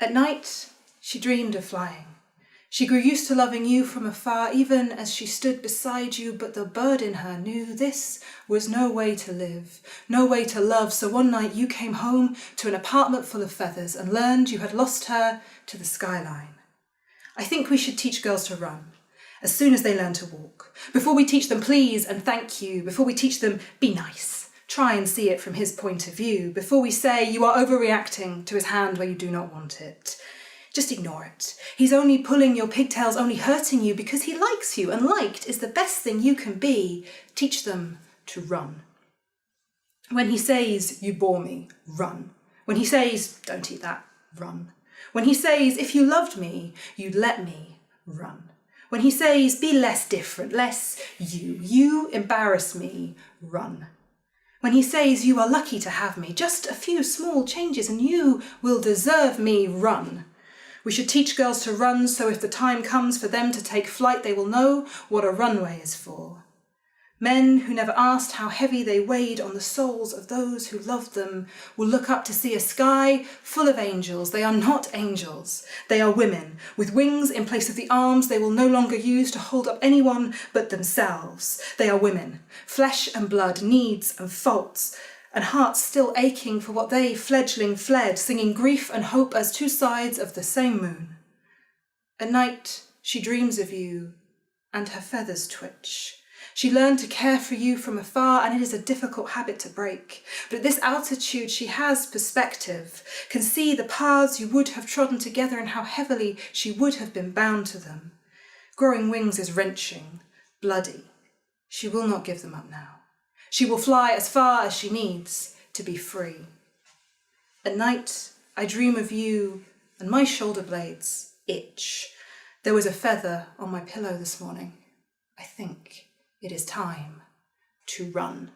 At night, she dreamed of flying. She grew used to loving you from afar, even as she stood beside you, but the bird in her knew this was no way to live, no way to love. So one night you came home to an apartment full of feathers and learned you had lost her to the skyline. I think we should teach girls to run as soon as they learn to walk. Before we teach them please and thank you, before we teach them be nice, try and see it from his point of view, before we say you are overreacting to his hand where you do not want it. Just ignore it. He's only pulling your pigtails, only hurting you because he likes you, and liked is the best thing you can be. Teach them to run. When he says, you bore me, run. When he says, don't eat that, run. When he says, if you loved me, you'd let me, run. When he says, be less different, less you embarrass me, run. When he says, you are lucky to have me, just a few small changes and you will deserve me, run. We should teach girls to run so if the time comes for them to take flight, they will know what a runway is for. Men who never asked how heavy they weighed on the souls of those who loved them will look up to see a sky full of angels. They are not angels. They are women with wings in place of the arms they will no longer use to hold up anyone but themselves. They are women, flesh and blood, needs and faults, and hearts still aching for what they, fledgling, fled, singing grief and hope as two sides of the same moon. At night, she dreams of you, and her feathers twitch. She learned to care for you from afar, and it is a difficult habit to break. But at this altitude, she has perspective, can see the paths you would have trodden together and how heavily she would have been bound to them. Growing wings is wrenching, bloody. She will not give them up now. She will fly as far as she needs to be free. At night, I dream of you and my shoulder blades itch. There was a feather on my pillow this morning. I think it is time to run.